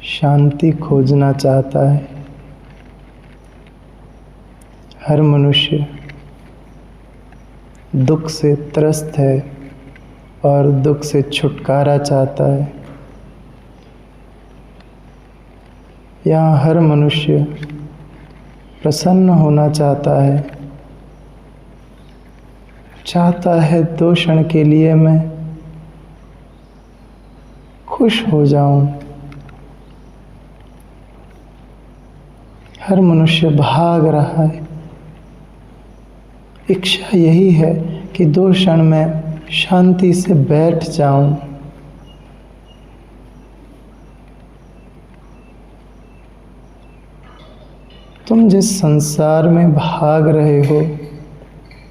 शांति खोजना चाहता है। हर मनुष्य दुख से त्रस्त है और दुख से छुटकारा चाहता है। यहाँ हर मनुष्य प्रसन्न होना चाहता है, दो क्षण के लिए मैं खुश हो जाऊं। हर मनुष्य भाग रहा है। इच्छा यही है कि दो क्षण में शांति से बैठ जाऊं। तुम जिस संसार में भाग रहे हो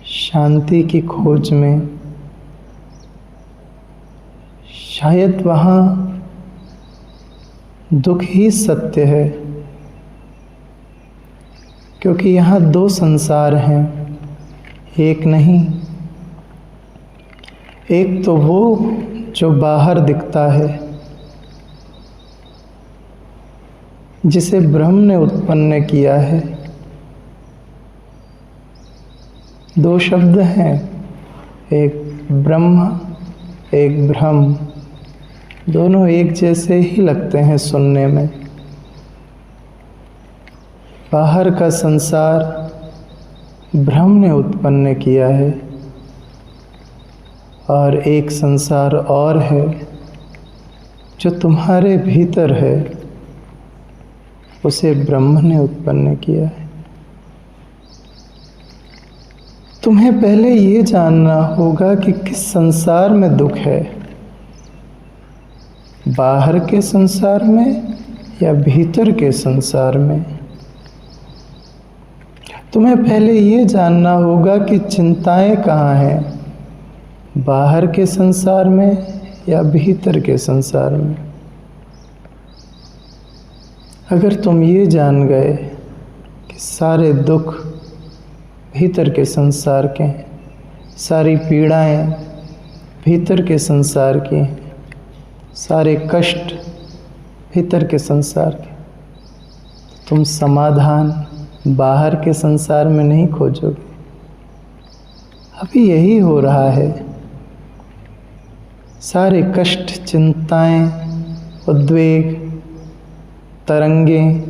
शांति की खोज में, शायद वहाँ दुख ही सत्य है, क्योंकि यहाँ दो संसार हैं, एक नहीं। एक तो वो जो बाहर दिखता है, जिसे ब्रह्म ने उत्पन्न किया है। दो शब्द हैं, एक ब्रह्म एक ब्रह्म, दोनों एक जैसे ही लगते हैं सुनने में। बाहर का संसार ब्रह्म ने उत्पन्न किया है और एक संसार और है जो तुम्हारे भीतर है, उसे ब्रह्म ने उत्पन्न किया है। तुम्हें पहले ये जानना होगा कि किस संसार में दुख है, बाहर के संसार में या भीतर के संसार में। तुम्हें पहले ये जानना होगा कि चिंताएं कहाँ हैं, बाहर के संसार में या भीतर के संसार में। अगर तुम ये जान गए कि सारे दुख भीतर के संसार के हैं, सारी पीड़ाएं भीतर के संसार की हैं, सारे कष्ट भीतर के संसार के, तुम समाधान बाहर के संसार में नहीं खोजोगे। अभी यही हो रहा है। सारे कष्ट, चिंताएं, उद्वेग, तरंगें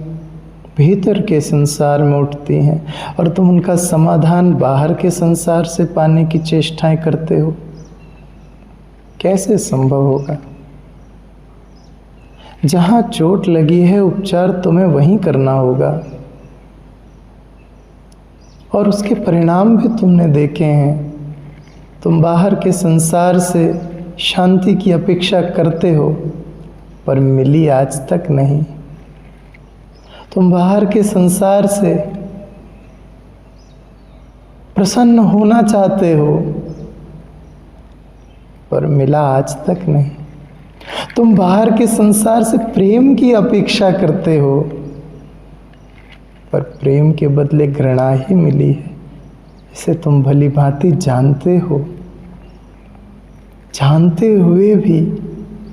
भीतर के संसार में उठती हैं और तुम उनका समाधान बाहर के संसार से पाने की चेष्टाएं करते हो। कैसे संभव होगा? जहां चोट लगी है उपचार तुम्हें वहीं करना होगा, और उसके परिणाम भी तुमने देखे हैं। तुम बाहर के संसार से शांति की अपेक्षा करते हो, पर मिली आज तक नहीं। तुम बाहर के संसार से प्रसन्न होना चाहते हो, पर मिला आज तक नहीं। तुम बाहर के संसार से प्रेम की अपेक्षा करते हो, पर प्रेम के बदले घृणा ही मिली है। इसे तुम भली भांति जानते हो। जानते हुए भी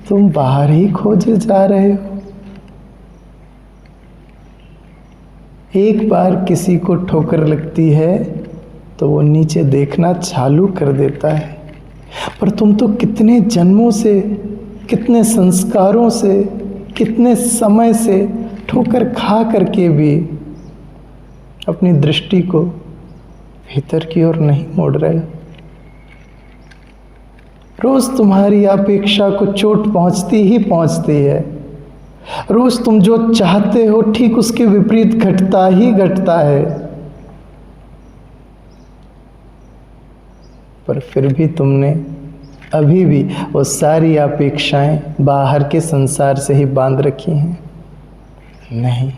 तुम बाहर ही खोजे जा रहे हो। एक बार किसी को ठोकर लगती है तो वो नीचे देखना चालू कर देता है, पर तुम तो कितने जन्मों से, कितने संस्कारों से, कितने समय से ठोकर खा करके भी अपनी दृष्टि को भीतर की ओर नहीं मोड़ रहे। रोज तुम्हारी अपेक्षा को चोट पहुंचती ही पहुंचती है। रोज तुम जो चाहते हो ठीक उसके विपरीत घटता ही घटता है, पर फिर भी तुमने अभी भी वो सारी अपेक्षाएं बाहर के संसार से ही बांध रखी हैं। नहीं,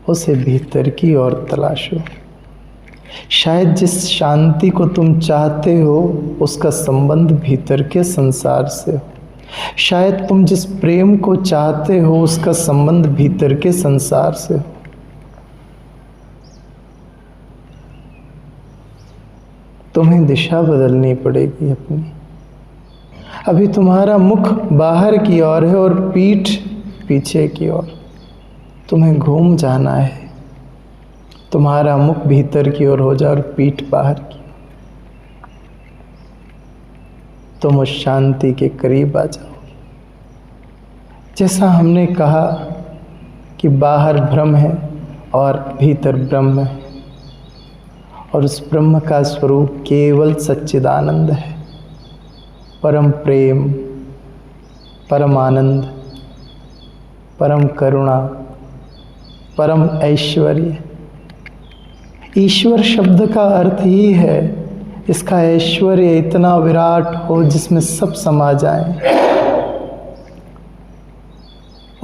उसे भीतर की ओर तलाशो। शायद जिस शांति को तुम चाहते हो उसका संबंध भीतर के संसार से हो। शायद तुम जिस प्रेम को चाहते हो उसका संबंध भीतर के संसार से हो। तुम्हें दिशा बदलनी पड़ेगी अपनी। अभी तुम्हारा मुख बाहर की ओर है और पीठ पीछे की ओर, तुम्हें घूम जाना है। तुम्हारा मुख भीतर की ओर हो जाए और पीठ बाहर की। तुम उस शांति के करीब आ जाओ। जैसा हमने कहा कि बाहर ब्रह्म है और भीतर ब्रह्म है, और उस ब्रह्म का स्वरूप केवल सच्चिदानंद है, परम प्रेम, परम आनंद, परम करुणा, परम ऐश्वर्य। ईश्वर शब्द का अर्थ ही है इसका ऐश्वर्य इतना विराट हो जिसमें सब समा जाए।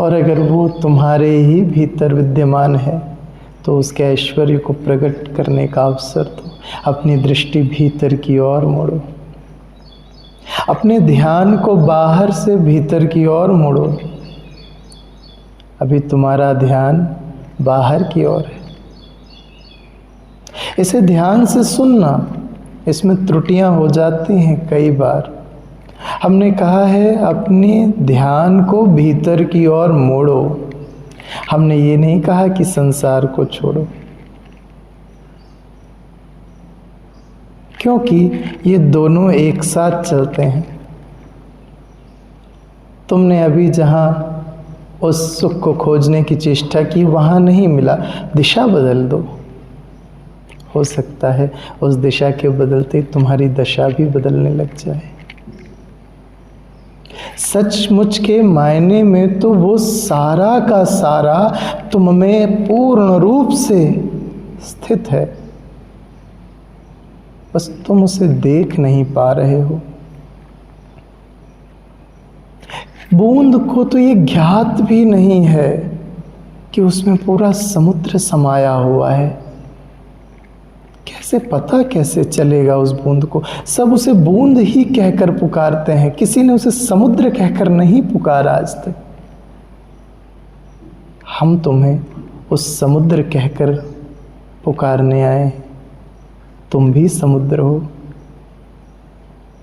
और अगर वो तुम्हारे ही भीतर विद्यमान है तो उसके ऐश्वर्य को प्रकट करने का अवसर दो। अपनी दृष्टि भीतर की ओर मोड़ो, अपने ध्यान को बाहर से भीतर की ओर मोड़ो। अभी तुम्हारा ध्यान बाहर की ओर है। इसे ध्यान से सुनना, इसमें त्रुटियां हो जाती हैं कई बार। हमने कहा है अपने ध्यान को भीतर की ओर मोड़ो। हमने ये नहीं कहा कि संसार को छोड़ो, क्योंकि ये दोनों एक साथ चलते हैं। तुमने अभी जहां उस सुख को खोजने की चेष्टा की वहां नहीं मिला, दिशा बदल दो। हो सकता है उस दिशा के बदलते तुम्हारी दशा भी बदलने लग जाए। सचमुच के मायने में तो वो सारा का सारा तुम में पूर्ण रूप से स्थित है, बस तुम उसे देख नहीं पा रहे हो। बूंद को तो ये ज्ञात भी नहीं है कि उसमें पूरा समुद्र समाया हुआ है। कैसे पता कैसे चलेगा उस बूंद को? सब उसे बूंद ही कहकर पुकारते हैं, किसी ने उसे समुद्र कहकर नहीं पुकारा आज तक। हम तुम्हें उस समुद्र कहकर पुकारने आए। तुम भी समुद्र हो,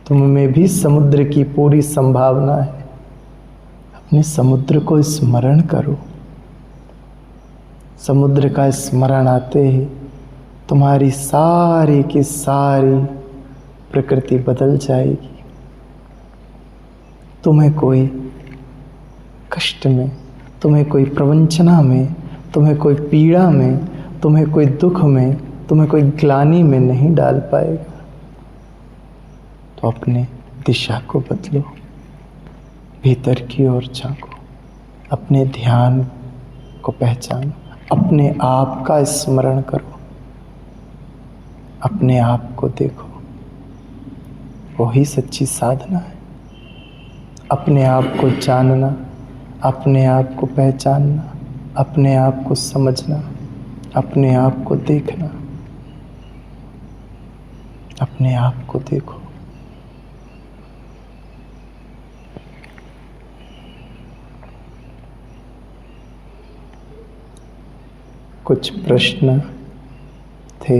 तुम में भी समुद्र की पूरी संभावना है। अपने समुद्र को स्मरण करो। समुद्र का स्मरण आते ही तुम्हारी सारी की सारी प्रकृति बदल जाएगी। तुम्हें कोई कष्ट में, तुम्हें कोई प्रवंचना में, तुम्हें कोई पीड़ा में, तुम्हें कोई दुख में, तुम्हें कोई ग्लानि में नहीं डाल पाएगा। तो अपने दिशा को बदलो, भीतर की ओर झांको, अपने ध्यान को पहचानो, अपने आप का स्मरण करो, अपने आप को देखो। वही सच्ची साधना है। अपने आप को जानना, अपने आप को पहचानना, अपने आप को समझना, अपने आप को देखना। अपने आप को देखो। कुछ प्रश्न थे?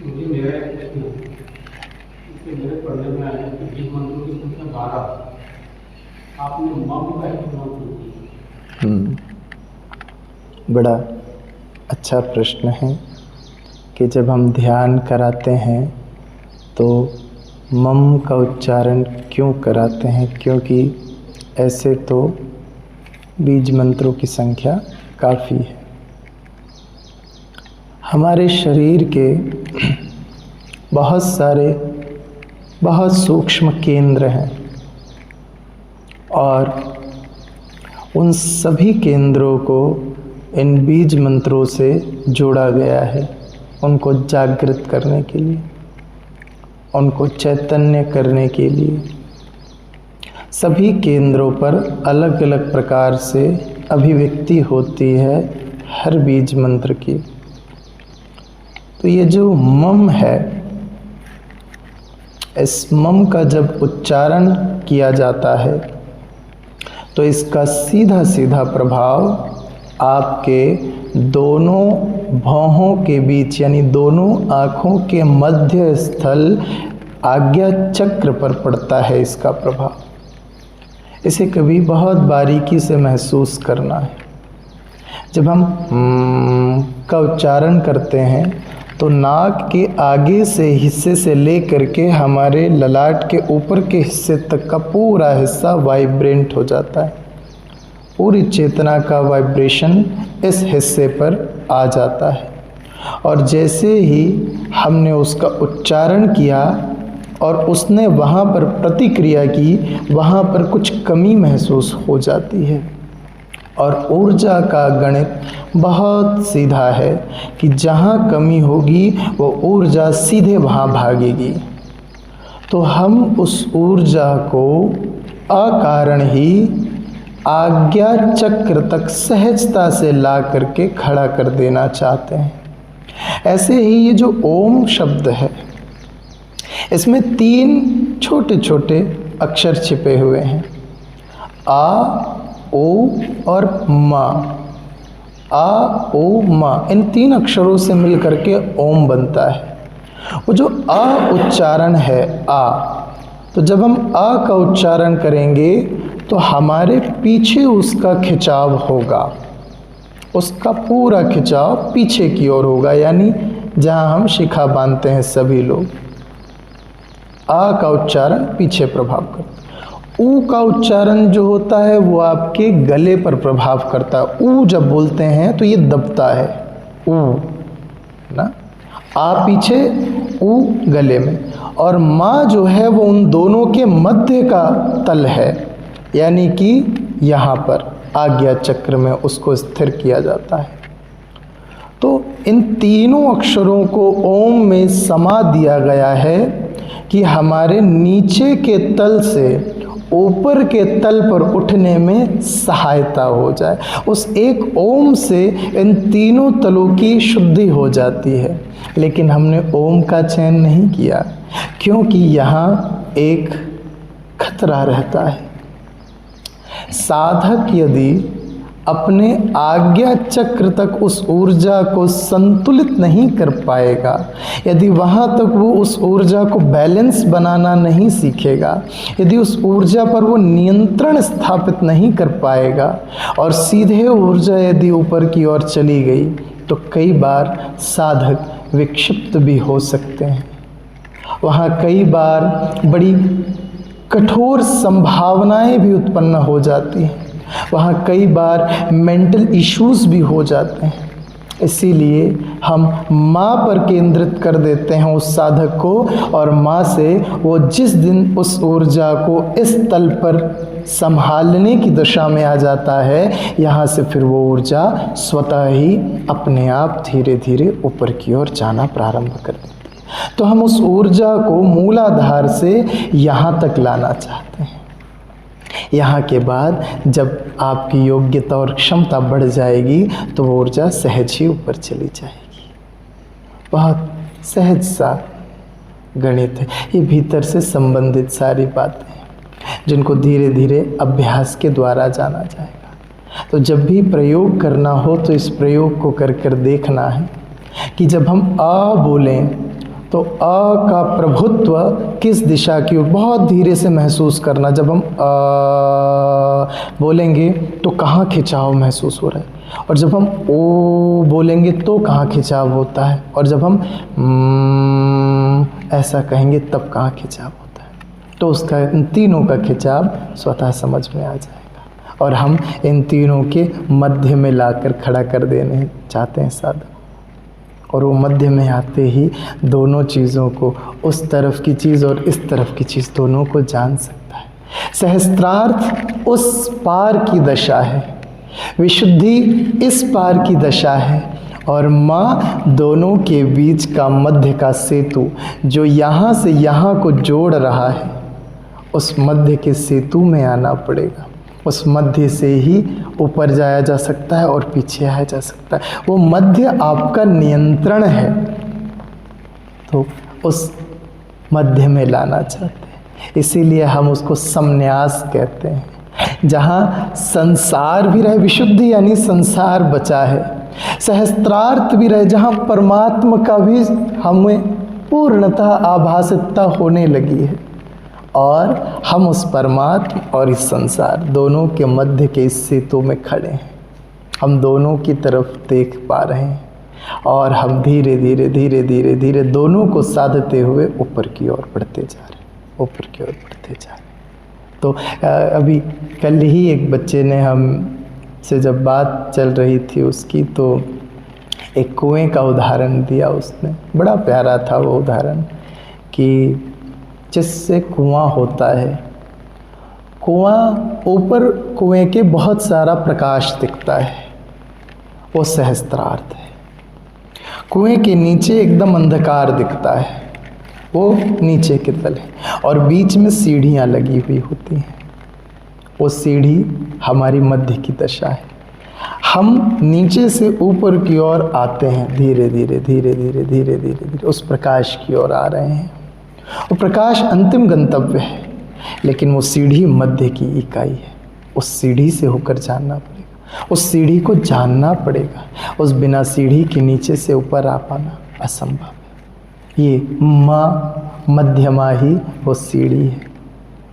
मुझे मेरा एक प्रश्न है, इससे मेरे पढ़ने में आया कि बीज मंत्रों की संख्या 12। आपने मम का इस्तेमाल क्यों किया? बड़ा अच्छा प्रश्न है कि जब हम ध्यान कराते हैं तो मम का उच्चारण क्यों कराते हैं? क्योंकि ऐसे तो बीज मंत्रों की संख्या काफ़ी है। हमारे शरीर के बहुत सारे बहुत सूक्ष्म केंद्र हैं और उन सभी केंद्रों को इन बीज मंत्रों से जोड़ा गया है, उनको जागृत करने के लिए, उनको चैतन्य करने के लिए। सभी केंद्रों पर अलग अलग प्रकार से अभिव्यक्ति होती है हर बीज मंत्र की। तो ये जो मम है, इस मम का जब उच्चारण किया जाता है तो इसका सीधा सीधा प्रभाव आपके दोनों भौहों के बीच यानी दोनों आँखों के मध्य स्थल आज्ञा चक्र पर पड़ता है। इसका प्रभाव इसे कभी बहुत बारीकी से महसूस करना है। जब हम का उच्चारण करते हैं तो नाक के आगे से हिस्से से लेकर के हमारे ललाट के ऊपर के हिस्से तक का पूरा हिस्सा वाइब्रेंट हो जाता है। पूरी चेतना का वाइब्रेशन इस हिस्से पर आ जाता है और जैसे ही हमने उसका उच्चारण किया और उसने वहाँ पर प्रतिक्रिया की, वहाँ पर कुछ कमी महसूस हो जाती है। और ऊर्जा का गणित बहुत सीधा है कि जहाँ कमी होगी वो ऊर्जा सीधे वहाँ भागेगी। तो हम उस ऊर्जा को अकारण ही आज्ञा चक्र तक सहजता से ला करके खड़ा कर देना चाहते हैं। ऐसे ही ये जो ओम शब्द है, इसमें 3 छोटे छोटे अक्षर छिपे हुए हैं, आ, ओ और मा। आ, ओ, मा, इन 3 अक्षरों से मिलकर के ओम बनता है। वो जो आ उच्चारण है, आ, तो जब हम आ का उच्चारण करेंगे तो हमारे पीछे उसका खिंचाव होगा, उसका पूरा खिंचाव पीछे की ओर होगा, यानी जहाँ हम शिखा बांधते हैं सभी लोग। आ का उच्चारण पीछे प्रभाव करता है। ऊ का उच्चारण जो होता है वो आपके गले पर प्रभाव करता है। ऊ जब बोलते हैं तो ये दबता है, ऊ ना, आ पीछे, ऊ गले में। और माँ जो है वो उन दोनों के मध्य का तल है, यानी कि यहाँ पर आज्ञा चक्र में उसको स्थिर किया जाता है। तो इन तीनों अक्षरों को ओम में समा दिया गया है कि हमारे नीचे के तल से ऊपर के तल पर उठने में सहायता हो जाए। उस एक ओम से इन तीनों तलों की शुद्धि हो जाती है। लेकिन हमने ओम का चयन नहीं किया क्योंकि यहाँ एक खतरा रहता है। साधक यदि अपने आज्ञा चक्र तक उस ऊर्जा को संतुलित नहीं कर पाएगा, यदि वहाँ तक वो उस ऊर्जा को बैलेंस बनाना नहीं सीखेगा, यदि उस ऊर्जा पर वो नियंत्रण स्थापित नहीं कर पाएगा और सीधे ऊर्जा यदि ऊपर की ओर चली गई तो कई बार साधक विक्षिप्त भी हो सकते हैं। वहाँ कई बार बड़ी कठोर संभावनाएं भी उत्पन्न हो जाती हैं, वहाँ कई बार मेंटल इश्यूज भी हो जाते हैं। इसीलिए हम माँ पर केंद्रित कर देते हैं उस साधक को, और माँ से वो जिस दिन उस ऊर्जा को इस तल पर संभालने की दशा में आ जाता है, यहाँ से फिर वो ऊर्जा स्वतः ही अपने आप धीरे धीरे ऊपर की ओर जाना प्रारंभ कर देती है। तो हम उस ऊर्जा को मूलाधार से यहाँ तक लाना चाहते हैं। यहाँ के बाद जब आपकी योग्यता और क्षमता बढ़ जाएगी तो वो ऊर्जा सहज ही ऊपर चली जाएगी। बहुत सहज सा गणित है ये, भीतर से संबंधित सारी बातें हैं जिनको धीरे धीरे अभ्यास के द्वारा जाना जाएगा। तो जब भी प्रयोग करना हो तो इस प्रयोग को कर कर देखना है कि जब हम आ बोलें तो आ का प्रभुत्व किस दिशा की ओर, बहुत धीरे से महसूस करना। जब हम आ बोलेंगे तो कहाँ खिंचाव महसूस हो रहा है, और जब हम ओ बोलेंगे तो कहाँ खिंचाव होता है, और जब हम ऐसा कहेंगे तब कहाँ खिंचाव होता है। तो उसका इन तीनों का खिंचाव स्वतः समझ में आ जाएगा और हम इन तीनों के मध्य में लाकर खड़ा कर देने चाहते हैं साधक। और वो मध्य में आते ही दोनों चीज़ों को, उस तरफ की चीज़ और इस तरफ की चीज़, दोनों को जान सकता है। सहस्त्रार्थ उस पार की दशा है, विशुद्धि इस पार की दशा है, और माँ दोनों के बीच का मध्य का सेतु जो यहाँ से यहाँ को जोड़ रहा है, उस मध्य के सेतु में आना पड़ेगा। उस मध्य से ही ऊपर जाया जा सकता है और पीछे आया जा सकता है। वो मध्य आपका नियंत्रण है, तो उस मध्य में लाना चाहते हैं। इसीलिए हम उसको संन्यास कहते हैं। जहाँ संसार भी रहे, विशुद्धि यानी संसार बचा है, सहस्त्रार्थ भी रहे, जहाँ परमात्मा का भी हमें पूर्णतः आभासितता होने लगी है, और हम उस परमात्मा और इस संसार दोनों के मध्य के इस सेतु में खड़े हैं। हम दोनों की तरफ देख पा रहे हैं और हम धीरे धीरे धीरे धीरे धीरे दोनों को साधते हुए ऊपर की ओर बढ़ते जा रहे हैं, ऊपर की ओर बढ़ते जा रहे हैं। तो अभी कल ही एक बच्चे ने हमसे जब बात चल रही थी उसकी, तो एक कुएं का उदाहरण दिया उसने। बड़ा प्यारा था वो उदाहरण कि जिससे कुआं होता है, कुआं ऊपर कुएं के बहुत सारा प्रकाश दिखता है, वो सहस्त्रार्थ है। कुएं के नीचे एकदम अंधकार दिखता है, वो नीचे के तले, और बीच में सीढ़ियाँ लगी हुई होती हैं। वो सीढ़ी हमारी मध्य की दशा है। हम नीचे से ऊपर की ओर आते हैं, धीरे धीरे धीरे धीरे धीरे धीरे धीरे उस प्रकाश की ओर आ रहे हैं। वो प्रकाश अंतिम गंतव्य है, लेकिन वो सीढ़ी मध्य की इकाई है। उस सीढ़ी से होकर जाना पड़ेगा, उस सीढ़ी को जानना पड़ेगा। उस बिना सीढ़ी के नीचे से ऊपर आ पाना असंभव है। ये माँ मध्यमा ही वो सीढ़ी है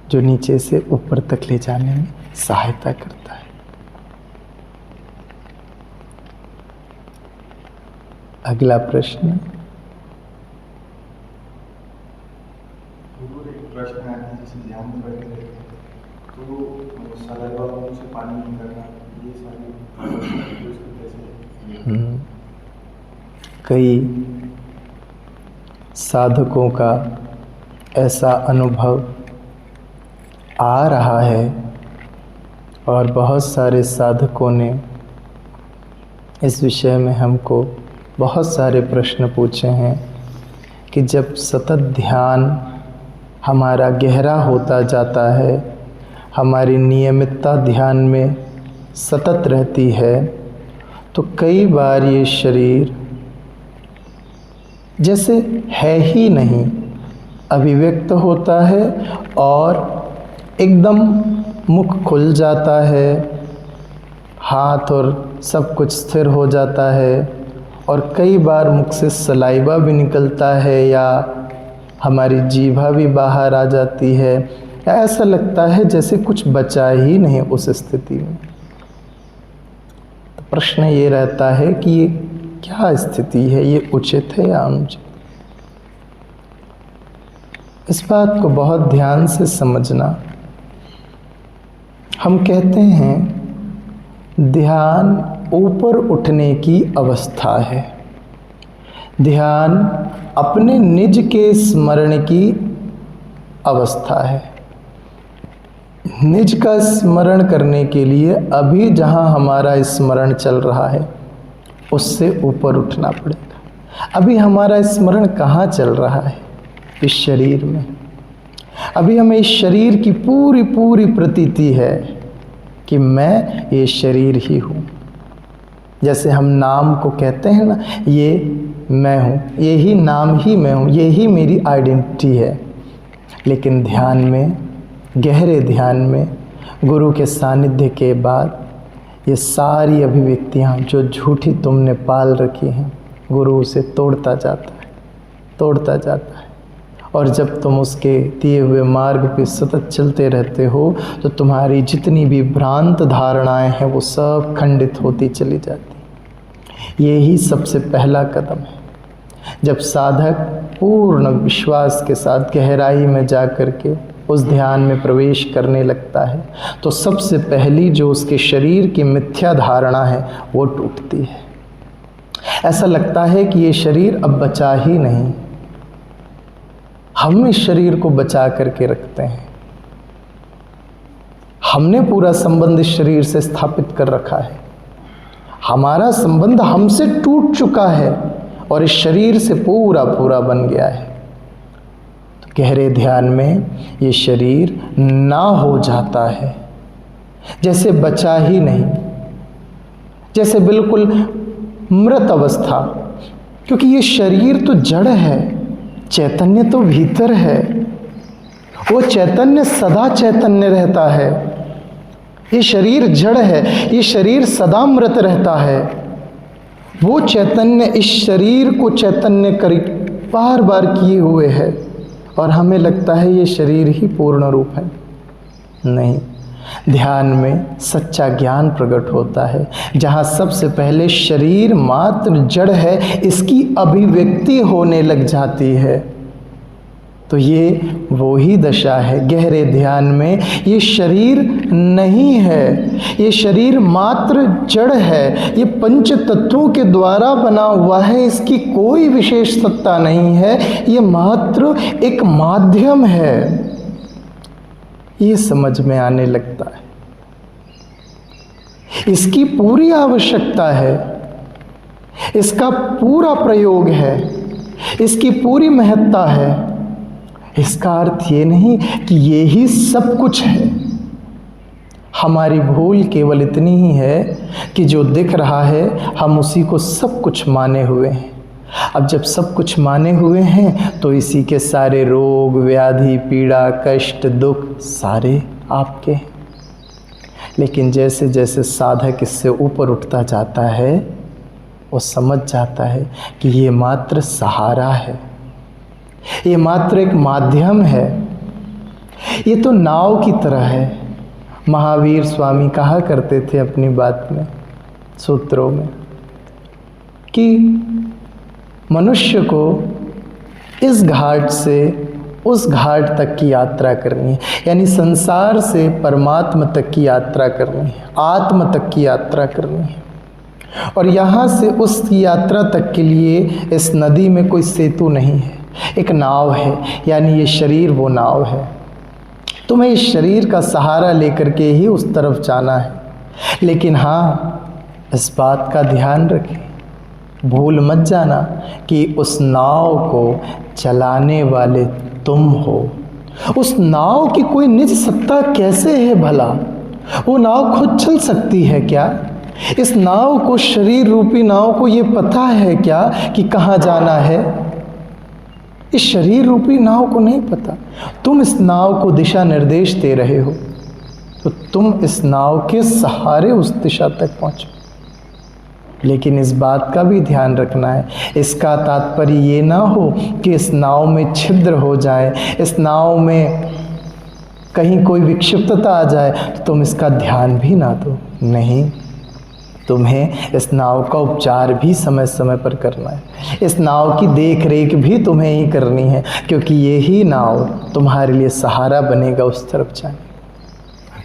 जो नीचे से ऊपर तक ले जाने में सहायता करता है। अगला प्रश्न। प्रश्न है, जैसे ध्यान में बैठे रहते हैं तो सलाइवा मुंह से पानी निकलना, ये सारी कैसे? कई साधकों का ऐसा अनुभव आ रहा है और बहुत सारे साधकों ने इस विषय में हमको बहुत सारे प्रश्न पूछे हैं कि जब सतत ध्यान हमारा गहरा होता जाता है, हमारी नियमितता ध्यान में सतत रहती है, तो कई बार ये शरीर जैसे है ही नहीं अभिव्यक्त होता है और एकदम मुख खुल जाता है, हाथ और सब कुछ स्थिर हो जाता है, और कई बार मुख से सलाइवा भी निकलता है या हमारी जीभा भी बाहर आ जाती है। ऐसा लगता है जैसे कुछ बचा ही नहीं उस स्थिति में। तो प्रश्न ये रहता है कि ये क्या स्थिति है, ये उचित है या अनुचित? इस बात को बहुत ध्यान से समझना। हम कहते हैं ध्यान ऊपर उठने की अवस्था है, ध्यान अपने निज के स्मरण की अवस्था है। निज का स्मरण करने के लिए अभी जहाँ हमारा स्मरण चल रहा है उससे ऊपर उठना पड़ेगा। अभी हमारा स्मरण कहाँ चल रहा है? इस शरीर में। अभी हमें इस शरीर की पूरी पूरी प्रतीति है कि मैं ये शरीर ही हूँ। जैसे हम नाम को कहते हैं ना, ये मैं हूँ, यही नाम ही मैं हूँ, यही मेरी आइडेंटिटी है। लेकिन ध्यान में, गहरे ध्यान में, गुरु के सानिध्य के बाद ये सारी अभिव्यक्तियाँ जो झूठी तुमने पाल रखी हैं, गुरु उसे तोड़ता जाता है, तोड़ता जाता है। और जब तुम उसके दिए हुए मार्ग पे सतत चलते रहते हो तो तुम्हारी जितनी भी भ्रांत धारणाएं हैं वो सब खंडित होती चली जाती। यही सबसे पहला कदम है। जब साधक पूर्ण विश्वास के साथ गहराई में जा कर के उस ध्यान में प्रवेश करने लगता है तो सबसे पहली जो उसके शरीर की मिथ्या धारणा है वो टूटती है। ऐसा लगता है कि ये शरीर अब बचा ही नहीं। हम इस शरीर को बचा करके रखते हैं, हमने पूरा संबंध इस शरीर से स्थापित कर रखा है, हमारा संबंध हमसे टूट चुका है और इस शरीर से पूरा पूरा बन गया है। तो गहरे ध्यान में ये शरीर ना हो जाता है, जैसे बचा ही नहीं, जैसे बिल्कुल मृत अवस्था। क्योंकि ये शरीर तो जड़ है, चैतन्य तो भीतर है। वो चैतन्य सदा चैतन्य रहता है। ये शरीर जड़ है, ये शरीर सदा मृत रहता है। वो चैतन्य इस शरीर को चैतन्य कर बार बार किए हुए है और हमें लगता है ये शरीर ही पूर्ण रूप है। नहीं, ध्यान में सच्चा ज्ञान प्रकट होता है, जहाँ सबसे पहले शरीर मात्र जड़ है, इसकी अभिव्यक्ति होने लग जाती है। तो ये वो ही दशा है गहरे ध्यान में। ये शरीर नहीं है, ये शरीर मात्र जड़ है, ये पंच तत्वों के द्वारा बना हुआ है, इसकी कोई विशेष सत्ता नहीं है, ये मात्र एक माध्यम है। ये समझ में आने लगता है। इसकी पूरी आवश्यकता है, इसका पूरा प्रयोग है, इसकी पूरी महत्ता है। इसका अर्थ ये नहीं कि ये ही सब कुछ है। हमारी भूल केवल इतनी ही है कि जो दिख रहा है हम उसी को सब कुछ माने हुए हैं। अब जब सब कुछ माने हुए हैं तो इसी के सारे रोग, व्याधि, पीड़ा, कष्ट, दुख सारे आपके हैं। लेकिन जैसे जैसे साधक इससे ऊपर उठता जाता है, वो समझ जाता है कि ये मात्र सहारा है, ये मात्र एक माध्यम है, ये तो नाव की तरह है। महावीर स्वामी कहा करते थे अपनी बात में, सूत्रों में, कि मनुष्य को इस घाट से उस घाट तक की यात्रा करनी है, यानी संसार से परमात्मा तक की यात्रा करनी है, आत्म तक की यात्रा करनी है। और यहाँ से उस यात्रा तक के लिए इस नदी में कोई सेतु नहीं है, एक नाव है, यानी ये शरीर वो नाव है। तुम्हें इस शरीर का सहारा लेकर के ही उस तरफ जाना है। लेकिन हाँ, इस बात का ध्यान रखें, भूल मत जाना कि उस नाव को चलाने वाले तुम हो। उस नाव की कोई निज सत्ता कैसे है भला? वो नाव खुद चल सकती है क्या? इस नाव को, शरीर रूपी नाव को ये पता है क्या कि कहाँ जाना है? इस शरीर रूपी नाव को नहीं पता। तुम इस नाव को दिशा निर्देश दे रहे हो, तो तुम इस नाव के सहारे उस दिशा तक पहुँचो। लेकिन इस बात का भी ध्यान रखना है, इसका तात्पर्य ये ना हो कि इस नाव में छिद्र हो जाए, इस नाव में कहीं कोई विक्षिप्तता आ जाए तो तुम इसका ध्यान भी ना दो। नहीं, तुम्हें इस नाव का उपचार भी समय समय पर करना है, इस नाव की देख रेख भी तुम्हें ही करनी है, क्योंकि यही नाव तुम्हारे लिए सहारा बनेगा उस तरफ जाने।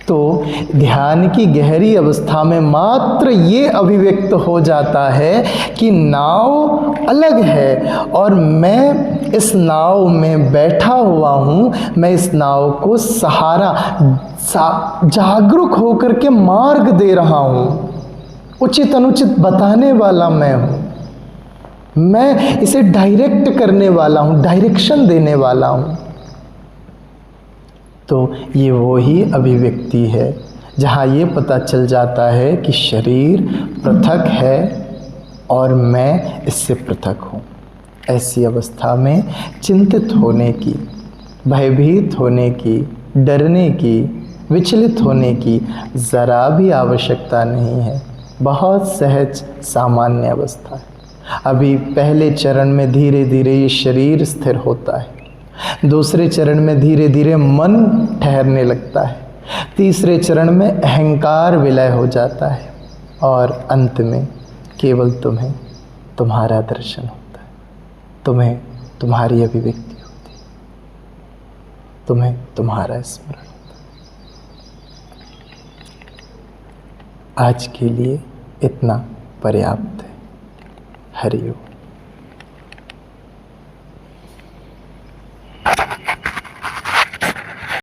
तो ध्यान की गहरी अवस्था में मात्र ये अभिव्यक्त हो जाता है कि नाव अलग है और मैं इस नाव में बैठा हुआ हूँ, मैं इस नाव को सहारा, जागरूक होकर के मार्ग दे रहा हूँ, उचित अनुचित बताने वाला मैं हूँ, मैं इसे डायरेक्ट करने वाला हूँ, डायरेक्शन देने वाला हूँ। तो ये वो ही अभिव्यक्ति है जहाँ ये पता चल जाता है कि शरीर पृथक है और मैं इससे पृथक हूँ। ऐसी अवस्था में चिंतित होने की, भयभीत होने की, डरने की, विचलित होने की ज़रा भी आवश्यकता नहीं है। बहुत सहज सामान्य अवस्था है। अभी पहले चरण में धीरे धीरे ये शरीर स्थिर होता है, दूसरे चरण में धीरे धीरे मन ठहरने लगता है, तीसरे चरण में अहंकार विलय हो जाता है और अंत में केवल तुम्हें तुम्हारा दर्शन होता है, तुम्हें तुम्हारी अभिव्यक्ति होती है, तुम्हें तुम्हारा स्मरण होता है। आज के लिए इतना पर्याप्त है। हरि ओम।